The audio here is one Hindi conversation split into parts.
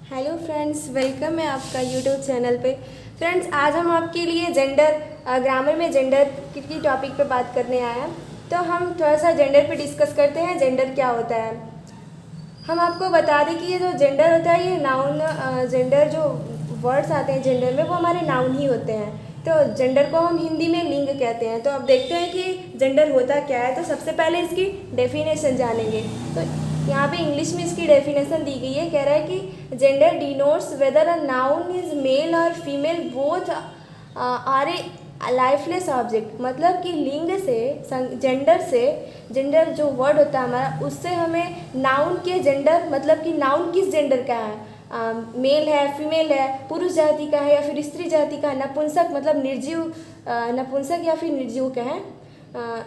हेलो फ्रेंड्स, वेलकम है आपका यूट्यूब चैनल पे। फ्रेंड्स, आज हम आपके लिए ग्रामर में जेंडर की टॉपिक पे बात करने आए हैं। तो हम थोड़ा सा जेंडर पे डिस्कस करते हैं, जेंडर क्या होता है। हम आपको बता दें कि ये जो जेंडर होता है, ये नाउन जेंडर जो वर्ड्स आते हैं जेंडर में, वो हमारे नाउन ही होते हैं। तो जेंडर को हम हिंदी में लिंग कहते हैं। तो अब देखते हैं कि जेंडर होता क्या है। तो सबसे पहले इसकी डेफिनेशन जानेंगे। तो यहाँ पे इंग्लिश में इसकी डेफिनेशन दी गई है। कह रहा है कि gender denotes whether a noun is male और female both are a lifeless object. मतलब कि लिंग से, जेंडर जो वर्ड होता है हमारा, उससे हमें नाउन के जेंडर, मतलब कि नाउन किस जेंडर का है, मेल है, फीमेल है, पुरुष जाति का है या फिर स्त्री जाति का है, नपुंसक मतलब निर्जीव, नपुंसक या फिर निर्जीव का है,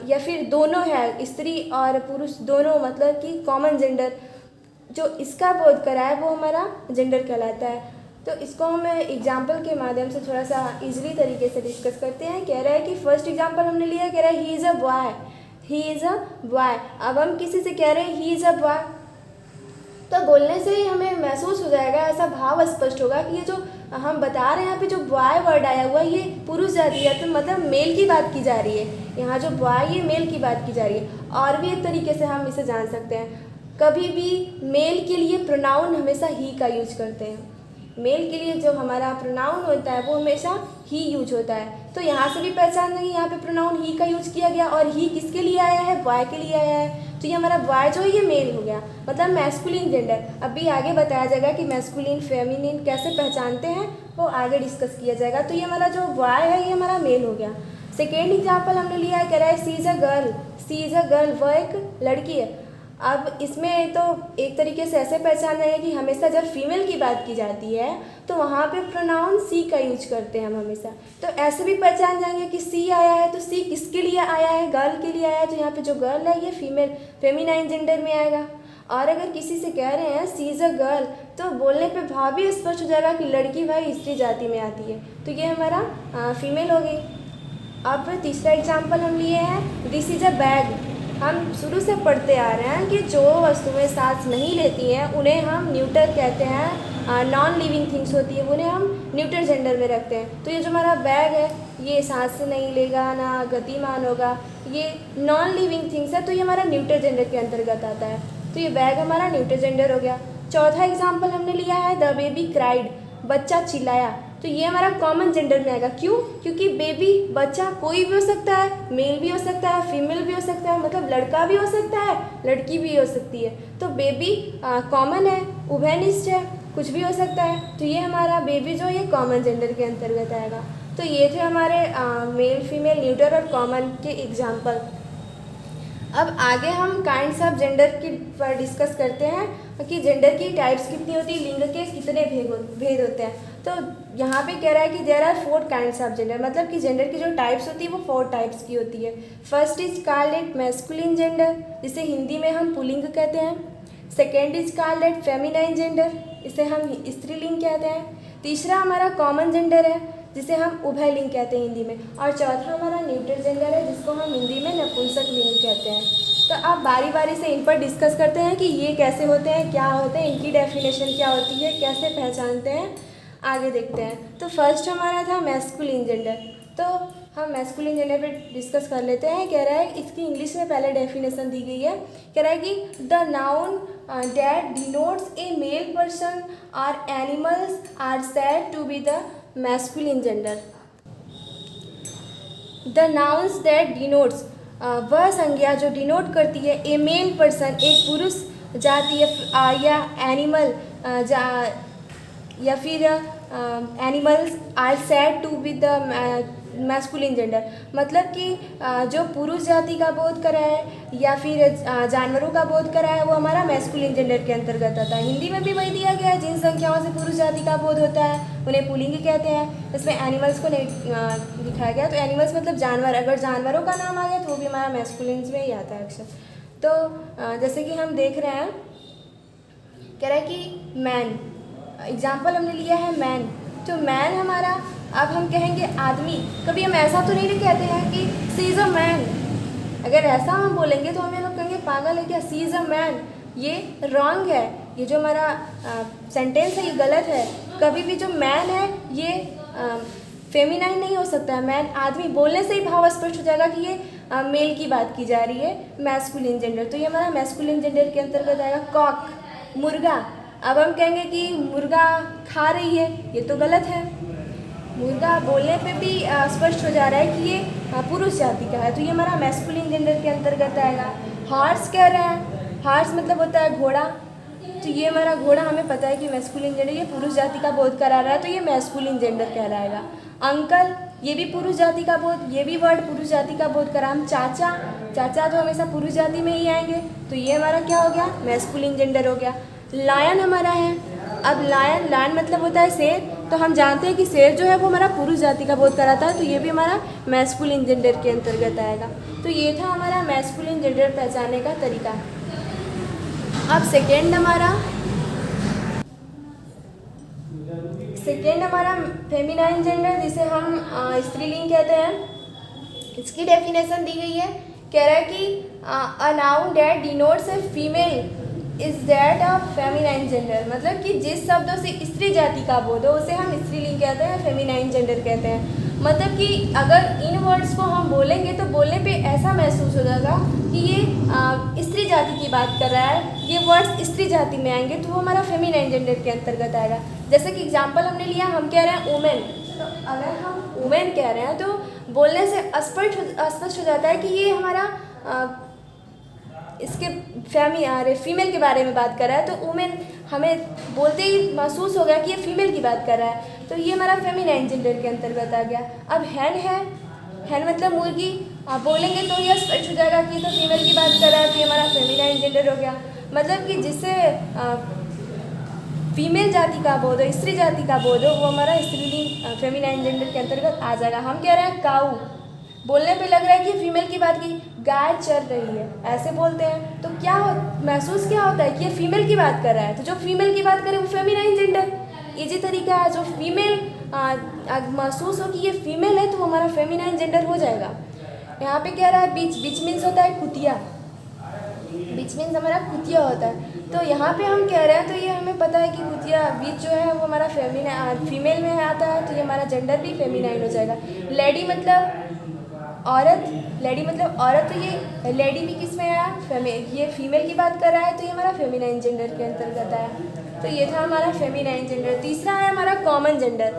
या फिर दोनों है, स्त्री और पुरुष दोनों, मतलब कि कॉमन जेंडर जो इसका बोध करा है वो हमारा जेंडर कहलाता है। तो इसको हम एग्जाम्पल के माध्यम से थोड़ा सा इजीली तरीके से डिस्कस करते हैं। कह रहा है कि फर्स्ट एग्जाम्पल हमने लिया, कह रहा है he is a boy, he is a boy. अब हम किसी से कह रहे हैं ही इज़ अ बॉय, तो बोलने से ही हमें महसूस हो जाएगा, ऐसा भाव स्पष्ट होगा कि ये जो हम बता रहे हैं यहाँ पे जो बॉय वर्ड आया हुआ है ये पुरुष जाति है, तो मतलब मेल की बात की जा रही है। यहाँ जो बॉय ये मेल की बात की जा रही है। और भी एक तरीके से हम इसे जान सकते हैं, कभी भी मेल के लिए प्रोनाउन हमेशा ही का यूज करते हैं। मेल के लिए जो हमारा प्रोनाउन होता है वो हमेशा ही यूज होता है। तो यहाँ से भी पहचान लेंगे, यहाँ पे प्रोनाउन ही का यूज किया गया और ही किसके लिए आया है, बॉय के लिए आया है। तो ये हमारा बॉय जो है ये मेल हो गया, मतलब मैस्कुलिन जेंडर। अभी आगे बताया जाएगा कि मैस्कुलिन फेमिनिन कैसे पहचानते हैं, वो आगे डिस्कस किया जाएगा। तो ये हमारा जो बॉय है ये हमारा मेल हो गया। सेकेंड एग्जाम्पल हमने लिया है, कह रहा है she is a girl, she is a girl, वह एक लड़की है। अब इसमें तो एक तरीके से ऐसे पहचान जाएंगे कि हमेशा जब फीमेल की बात की जाती है तो वहाँ पे प्रोनाउन सी का यूज करते हैं हम हमेशा। तो ऐसे भी पहचान जाएंगे कि सी आया है तो सी किसके लिए आया है, गर्ल के लिए आया है। तो यहाँ पे जो गर्ल है ये फीमेल फेमिनाइन जेंडर में आएगा। और अगर किसी से कह रहे हैं सी इज़ अ गर्ल, तो बोलने पे भाव भी स्पष्ट हो जाएगा कि लड़की भाई स्त्री जाति में आती है, तो ये हमारा फीमेल हो गई। अब तीसरा एग्जाम्पल हम लिए हैं, दिस इज़ अ बैग। हम शुरू से पढ़ते आ रहे हैं कि जो वस्तुएं सांस नहीं लेती हैं उन्हें हम न्यूटर कहते हैं, नॉन लिविंग थिंग्स होती है उन्हें हम न्यूटर जेंडर में रखते हैं। तो ये जो हमारा बैग है ये सांस नहीं लेगा, ना गतिमान होगा, ये नॉन लिविंग थिंग्स है, तो ये हमारा न्यूटर जेंडर के अंतर्गत आता है। तो ये बैग हमारा न्यूटर जेंडर हो गया। चौथा एग्जाम्पल हमने लिया है, द बेबी क्राइड, बच्चा चिल्लाया। तो ये हमारा कॉमन जेंडर में आएगा। क्यों? क्योंकि बेबी बच्चा कोई भी हो सकता है, मेल भी हो सकता है, फीमेल भी हो सकता है, मतलब लड़का भी हो सकता है, लड़की भी हो सकती है। तो बेबी कॉमन है, उभयनिष्ठ है, कुछ भी हो सकता है। तो ये हमारा बेबी जो ये कॉमन जेंडर के अंतर्गत आएगा। तो ये थे हमारे मेल, फीमेल, न्यूटर और कॉमन के एग्जाम्पल। अब आगे हम काइंड्स ऑफ जेंडर की पर डिस्कस करते हैं कि जेंडर की टाइप्स कितनी होती है, लिंग के कितने भेद होते हैं। तो यहाँ पे कह रहा है कि there are 4 kinds of gender, मतलब कि जेंडर की जो टाइप्स होती है वो 4 टाइप्स की होती है। First is called it masculine gender, जिसे हिंदी में हम पुल्लिंग कहते हैं। Second is called it feminine gender, इसे हम स्त्रीलिंग कहते हैं। तीसरा हमारा कॉमन जेंडर है जिसे हम उभयलिंग कहते हैं हिंदी में। और चौथा हमारा न्यूटर जेंडर है जिसको हम हिंदी में नपुंसक लिंग कहते हैं। तो आप बारी बारी से इन पर डिस्कस करते हैं कि ये कैसे होते हैं, क्या होते हैं, इनकी डेफिनेशन क्या होती है, कैसे पहचानते हैं, आगे देखते हैं। तो फर्स्ट हमारा था मैस्कुलिन जेंडर। तो हम मैस्कुलिन जेंडर पे डिस्कस कर लेते हैं। कह रहा है इसकी इंग्लिश में पहले डेफिनेशन दी गई है। कह रहा है कि the noun that denotes a male person और animals are said to be the masculine gender. The nouns that denotes, वह संज्ञा जो डिनोट करती है ए मेल पर्सन, एक पुरुष जाति या एनिमल या फिर animals are said to be the masculine gender, मतलब कि जो पुरुष जाति का बोध करा है या फिर जानवरों का बोध करा है वो हमारा मैस्कुलिन जेंडर के अंतर्गत आता है। हिंदी में भी वही दिया गया है, जिन संख्याओं से पुरुष जाति का बोध होता है उन्हें पुल्लिंग कहते हैं। इसमें एनिमल्स को नहीं दिखाया गया। तो एनिमल्स मतलब जानवर, अगर जानवरों का नाम आ गया तो वो भी हमारा मैस्कुलिन में ही आता है अक्सर। तो जैसे कि हम देख रहे हैं, कह रहा है कि मैन, एग्जाम्पल हमने लिया है मैन। तो मैन हमारा, अब हम कहेंगे आदमी, कभी हम ऐसा तो नहीं कहते हैं कि सी इज़ अ मैन। अगर ऐसा हम बोलेंगे तो हमें लोग कहेंगे पागल है क्या, सी इज़ अ मैन, ये रॉन्ग है। ये जो हमारा सेंटेंस है ये गलत है। कभी भी जो मैन है ये फेमिनाइन नहीं हो सकता है। मैन आदमी बोलने से ही भाव स्पष्ट हो जाएगा कि ये मेल की बात की जा रही है, मैस्कुलिन जेंडर। तो ये हमारा मैस्कुलिन जेंडर के अंतर्गत आएगा। कॉक, मुर्गा। अब हम कहेंगे कि मुर्गा खा रही है, ये तो गलत है। मुर्गा बोलने पे भी स्पष्ट हो जा रहा है कि ये पुरुष जाति का है, तो ये हमारा मैस्कुलिन जेंडर के अंतर्गत आएगा। हॉर्स कह रहे हैं, हॉर्स मतलब होता है घोड़ा, तो ये हमारा घोड़ा हमें पता है कि मैस्कुलिन जेंडर, ये पुरुष जाति का बोध करा रहा है, तो ये मैस्कुलिन जेंडर कहलाएगा। अंकल, ये भी पुरुष जाति का बोध, ये भी वर्ड पुरुष जाति का बोध करा। हम चाचा, चाचा जो हमेशा पुरुष जाति में ही आएंगे, तो ये हमारा क्या हो गया, मैस्कुलिन जेंडर हो गया। लायन हमारा है। अब लायन, लायन मतलब होता है शेर, तो हम जानते हैं कि शेर जो है वो हमारा पुरुष जाति का बोध कराता है, तो ये भी हमारा मैस्कुलिन जेंडर के अंतर्गत आएगा। तो ये था हमारा मैस्कुलिन जेंडर पहचानने का तरीका। अब सेकेंड हमारा फेमिनाइन जेंडर, जिसे हम स्त्रीलिंग कहते हैं। इसकी डेफिनेशन दी गई है, कह रहा है कि a noun that denotes a female is that of feminine gender, मतलब कि जिस शब्दों से स्त्री जाति का बोध हो उसे हम स्त्रीलिंग कहते हैं, फेमिनाइन जेंडर कहते हैं। मतलब कि अगर इन वर्ड्स को हम बोलेंगे तो बोलने पे ऐसा महसूस हो जाएगा कि ये स्त्री जाति की बात कर रहा है, ये वर्ड्स स्त्री जाति में आएंगे तो वो हमारा फेमिनाइन जेंडर के अंतर्गत आएगा। जैसे कि एग्जांपल हमने लिया, हम कह रहे हैं वुमेन, तो अगर हम वुमेन कह रहे हैं तो बोलने से स्पष्ट हो जाता है कि ये हमारा इसके फीमेल के बारे में बात कर रहा है, तो वुमेन हमें बोलते ही महसूस हो गया कि ये फीमेल की बात कर रहा है, तो ये हमारा फेमिनाइन जेंडर के अंतर्गत आ गया। अब हैन है, हैन मतलब मुर्गी, आप बोलेंगे तो ये स्पष्ट हो जाएगा कि ये तो फीमेल की बात कर रहा है, तो ये हमारा फेमिनाइन जेंडर हो गया। मतलब कि जिससे फीमेल जाति का बोध हो, स्त्री जाति का बोध हो, वो हमारा स्त्रीलिंग फेमिनाइन जेंडर के अंतर्गत आ जाएगा। हम कह रहे हैं काऊ, बोलने पे लग रहा है कि फीमेल की बात की, गाय चर रही है, ऐसे बोलते हैं, तो क्या महसूस क्या होता है कि ये फीमेल की बात कर रहा है, तो जो फीमेल की बात करे वो फेमिनाइन जेंडर। इजी तरीका है, जो फीमेल महसूस हो कि ये फीमेल है तो वो हमारा फेमिनाइन जेंडर हो जाएगा। यहाँ पे कह रहा है बीच, बीच मीन्स होता है कुतिया, बीच मीन्स हमारा कुतिया होता है, तो यहाँ पे हम कह रहे हैं तो ये हमें पता है कि कुतिया बीच जो है वो हमारा फीमेल में आता है, तो ये हमारा जेंडर भी फेमिनाइन हो जाएगा। लेडी मतलब औरत, लेडी मतलब औरत, तो ये लेडी भी किस में आया, ये फीमेल की बात कर रहा है, तो ये हमारा फेमिनाइन जेंडर के अंतर्गत आया। तो ये था हमारा फेमिनाइन जेंडर। तीसरा है हमारा कॉमन जेंडर।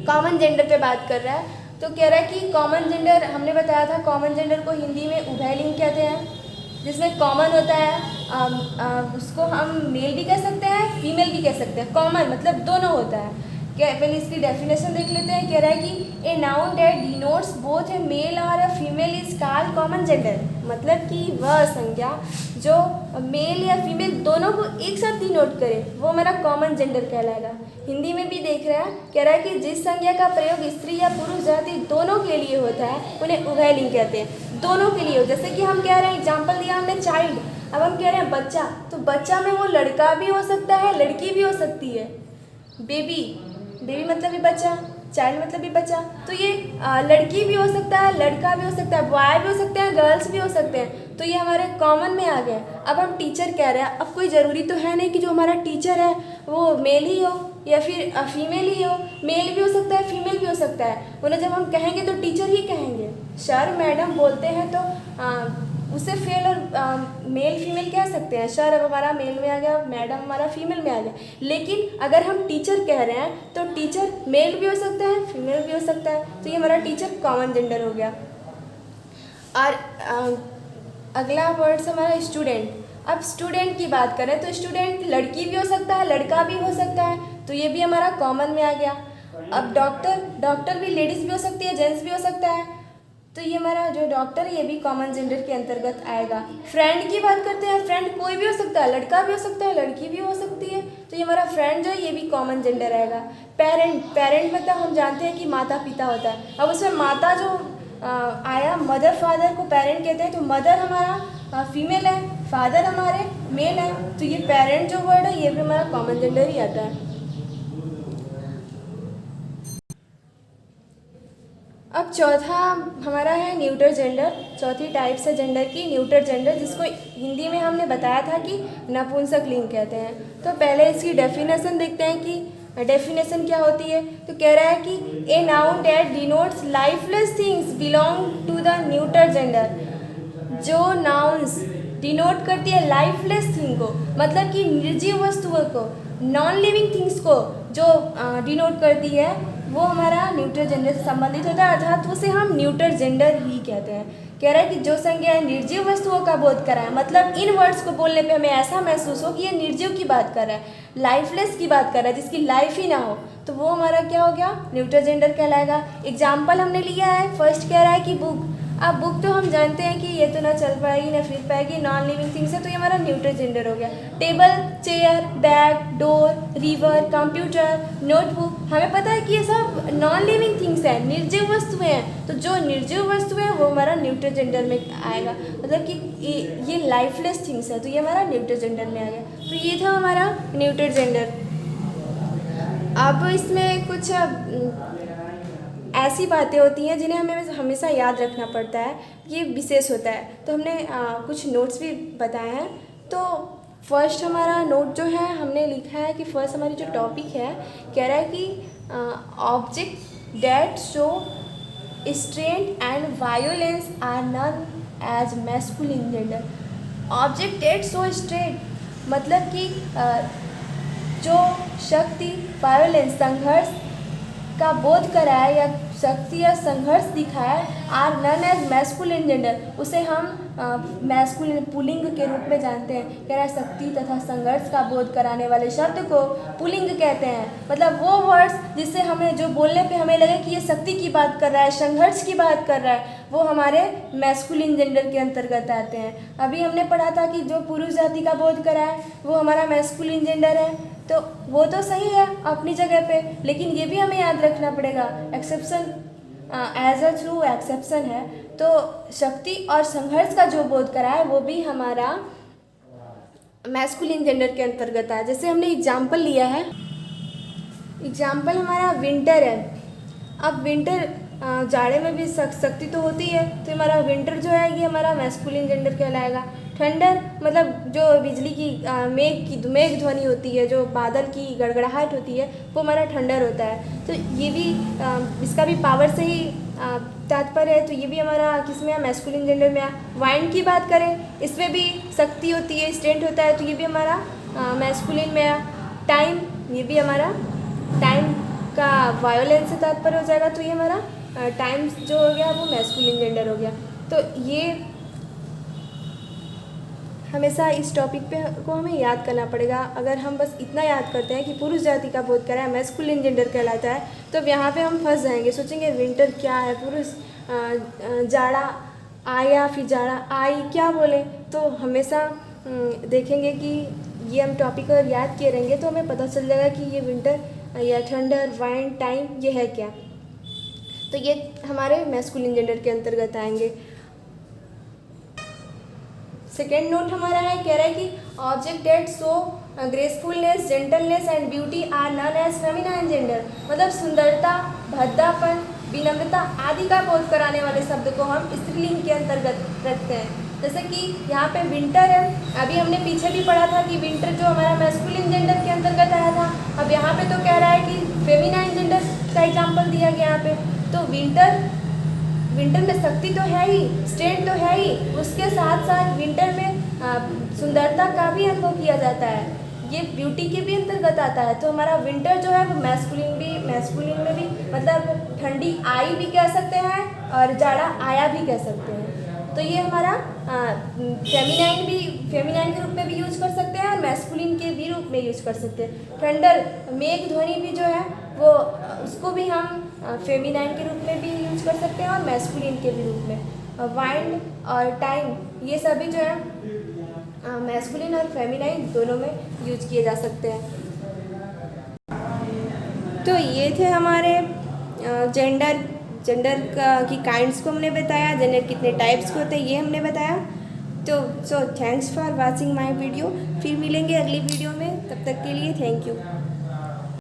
कॉमन जेंडर पे बात कर रहा है, तो कह रहा है कि कॉमन जेंडर, हमने बताया था कॉमन जेंडर को हिंदी में उभयलिंग कहते हैं, जिसमें कॉमन होता है, उसको हम मेल भी कह सकते हैं, फीमेल भी कह सकते हैं। कॉमन मतलब दोनों होता है। क्या, पहले इसकी डेफिनेशन देख लेते हैं। कह रहा है कि a noun that denotes both a male और a female is called common gender, मतलब कि वह संज्ञा जो मेल या फीमेल दोनों को एक साथ डिनोट करे वो हमारा कॉमन जेंडर कहलाएगा। हिंदी में भी देख रहा है, कह रहा है कि जिस संज्ञा का प्रयोग स्त्री या पुरुष जाति दोनों के लिए होता है उन्हें उभयलिंग कहते हैं। दोनों के लिए हो, जैसे कि हम कह रहे हैं, एग्जाम्पल दिया हमने चाइल्ड, अब हम कह रहे हैं बच्चा, तो बच्चा में वो लड़का भी हो सकता है, लड़की भी हो सकती है। बेबी, बेबी मतलब भी बच्चा, चाइल्ड मतलब भी बच्चा, तो ये लड़की भी हो सकता है, लड़का भी हो सकता है, बॉय भी हो सकते हैं, गर्ल्स भी हो सकते हैं, तो ये हमारे कॉमन में आ गए। अब हम टीचर कह रहे हैं, अब कोई ज़रूरी तो है नहीं कि जो हमारा टीचर है वो मेल ही हो या फिर फीमेल ही हो, मेल भी हो सकता है, फीमेल भी हो सकता है। उन्हें जब हम कहेंगे तो टीचर ही कहेंगे। सर मैडम बोलते हैं तो उसे फेल और मेल फीमेल कह सकते हैं। सर अब हमारा मेल में आ गया, मैडम हमारा फीमेल में आ गया। लेकिन अगर हम टीचर कह रहे हैं तो टीचर मेल भी हो सकता है, फीमेल भी हो सकता है, तो ये हमारा टीचर कॉमन जेंडर हो गया। और अगला वर्ड हमारा स्टूडेंट। अब स्टूडेंट की बात करें तो स्टूडेंट लड़की भी हो सकता है, लड़का भी हो सकता है, तो ये भी हमारा कॉमन में आ गया। अब डॉक्टर, डॉक्टर भी लेडीज़ भी हो सकती है, जेंट्स भी हो सकता है, तो ये हमारा जो डॉक्टर है ये भी कॉमन जेंडर के अंतर्गत आएगा। फ्रेंड की बात करते हैं, फ्रेंड कोई भी हो सकता है, लड़का भी हो सकता है, लड़की भी हो सकती है, तो ये हमारा फ्रेंड जो है ये भी कॉमन जेंडर आएगा। पेरेंट, पेरेंट मतलब हम जानते हैं कि माता पिता होता है। अब उसमें माता जो आया, मदर फादर को पेरेंट कहते हैं, तो मदर हमारा फीमेल है, फादर हमारे मेल है, तो ये पेरेंट जो वर्ड है ये भी हमारा कॉमन जेंडर ही आता है। अब चौथा हमारा है न्यूटर जेंडर। चौथी टाइप्स है जेंडर की, न्यूटर जेंडर, जिसको हिंदी में हमने बताया था कि नपुंसक लिंग कहते हैं। तो पहले इसकी डेफिनेशन देखते हैं कि डेफिनेशन क्या होती है। तो कह रहा है कि a noun that denotes lifeless things belong to the neuter gender. जो नाउन्स डिनोट करती है लाइफलेस थिंग को, मतलब कि निर्जीव वस्तुओं को, नॉन लिविंग थिंग्स को जो डिनोट करती है, वो हमारा न्यूटर जेंडर से संबंधित होता है, अर्थात उसे हम न्यूटर जेंडर ही कहते हैं। कह रहा है कि जो संज्ञा निर्जीव वस्तुओं का बोध कराए, मतलब इन वर्ड्स को बोलने पे हमें ऐसा महसूस हो कि ये निर्जीव की बात कर रहा है, लाइफलेस की बात कर रहा है, जिसकी लाइफ ही ना हो, तो वो हमारा क्या हो गया, न्यूटर जेंडर कहलाएगा। एग्जाम्पल हमने लिया है, फर्स्ट कह रहा है कि बुक। अब बुक तो हम जानते हैं कि ये तो ना चल पाएगी ना फिर पाएगी, नॉन लिविंग थिंग्स है, तो ये हमारा न्यूटर जेंडर हो गया। Table, chair, bag, door, river, computer, notebook, हमें पता है कि ये सब नॉन लिविंग थिंग्स हैं, निर्जीव वस्तुएं हैं। तो जो निर्जीव वस्तुएं हैं वो हमारा न्यूटर जेंडर में आएगा, मतलब कि ये लाइफलेस थिंग्स है, तो ये हमारा न्यूटर जेंडर में आ गया। तो ये था हमारा न्यूटर जेंडर। अब इसमें कुछ ऐसी बातें होती हैं जिन्हें हमें हमेशा याद रखना पड़ता है, ये विशेष होता है। तो हमने कुछ नोट्स भी बताए हैं। तो फर्स्ट हमारा नोट जो है हमने लिखा है कि फर्स्ट हमारी जो टॉपिक है, कह रहा है कि object that show strength and violence are known as masculine gender. Object that show strength, मतलब कि जो शक्ति, वायोलेंस, संघर्ष का बोध कराए या शक्ति या संघर्ष दिखाए, are known as masculine gender, उसे हम मैस्कुलिन पुल्लिंग के रूप में जानते हैं। कह रहा है शक्ति तथा संघर्ष का बोध कराने वाले शब्द को पुल्लिंग कहते हैं। मतलब वो वर्ड्स जिससे हमें, जो बोलने पे हमें लगे कि ये शक्ति की बात कर रहा है, संघर्ष की बात कर रहा है, वो हमारे मैस्कुलिन जेंडर के अंतर्गत आते हैं। अभी हमने पढ़ा था कि जो पुरुष जाति का बोध कराए वो हमारा मैस्कुलिन जेंडर है, तो वो तो सही है अपनी जगह पे, लेकिन ये भी हमें याद रखना पड़ेगा, exception as a true exception है। तो शक्ति और संघर्ष का जो बोध कराए वो भी हमारा मैस्कुलिन जेंडर के अंतर्गत है। जैसे हमने एग्जाम्पल लिया है, एग्जाम्पल हमारा विंटर है। अब विंटर, जाड़े में भी शक्ति तो होती है, तो हमारा विंटर जो है ये हमारा मैस्कुलिन जेंडर कहलाएगा। थंडर, मतलब जो बिजली की मेघ ध्वनि होती है, जो बादल की गड़गड़ाहट होती है, वो हमारा थंडर होता है। तो ये भी इसका भी पावर से ही तात्पर्य है, तो ये भी हमारा किसमें है, मैस्कुलिन जेंडर में है। वाइंड की बात करें, इसमें भी शक्ति होती है, स्ट्रेंथ होता है, तो ये भी हमारा मैस्कुलिन में है। टाइम, ये भी हमारा टाइम का वायोलेंस से तात्पर्य हो जाएगा, तो ये हमारा टाइम जो हो गया वो मैस्कुलिन जेंडर हो गया। तो ये हमेशा इस टॉपिक पे को हमें याद करना पड़ेगा। अगर हम बस इतना याद करते हैं कि पुरुष जाति का बोध कराए मैस्कुलिन जेंडर कहलाता है, तो यहाँ पे हम फंस जाएंगे, सोचेंगे विंटर क्या है, पुरुष, जाड़ा आया, फिर जाड़ा आई, क्या बोले। तो हमेशा देखेंगे कि ये हम टॉपिक अगर याद किए रहेंगे तो हमें पता चल जाएगा कि ये विंटर या थंडर, वाइंड, टाइम ये है क्या। तो ये हमारे मैस्कुलिन जेंडर के अंतर्गत आएंगे। सेकेंड नोट हमारा है, कह रहा है कि object that show gracefulness, gentleness and beauty are known as feminine gender. मतलब सुंदरता, भद्दापन, विनम्रता आदि का बोध कराने वाले शब्द को हम स्त्रीलिंग के अंतर्गत रखते हैं। जैसे कि यहाँ पे विंटर है, अभी हमने पीछे भी पढ़ा था कि विंटर जो हमारा मैस्कुलिन जेंडर के अंतर्गत आया था, अब यहाँ पे तो कह रहा है कि फेमिनाइन जेंडर का एग्जाम्पल दिया गया यहाँ पे। तो विंटर में शक्ति तो है ही, स्ट्रेंथ तो है ही, उसके साथ साथ विंटर में सुंदरता का भी अनुभव किया जाता है, ये ब्यूटी के भी अंतर्गत आता है। तो हमारा विंटर जो है वो मैस्कुलिन में भी, मतलब ठंडी आई भी कह सकते हैं और जाड़ा आया भी कह सकते हैं। तो ये हमारा फेमिनाइन के रूप में भी यूज कर सकते हैं और मैस्कुलिन के भी रूप में यूज कर सकते हैं। थंडर, मेघ ध्वनि भी जो है वो, उसको भी हम फेमिनाइन के रूप में भी यूज कर सकते हैं और मैस्कुलिन के भी रूप में। वाइंड और टाइम, ये सभी जो है मैस्कुलिन और फेमिनाइन दोनों में यूज किए जा सकते हैं। तो ये थे हमारे जेंडर की काइंड्स को हमने बताया, जेंडर कितने टाइप्स के होते हैं ये हमने बताया। तो thanks for watching my video. फिर मिलेंगे अगली वीडियो में, तब तक के लिए थैंक यू।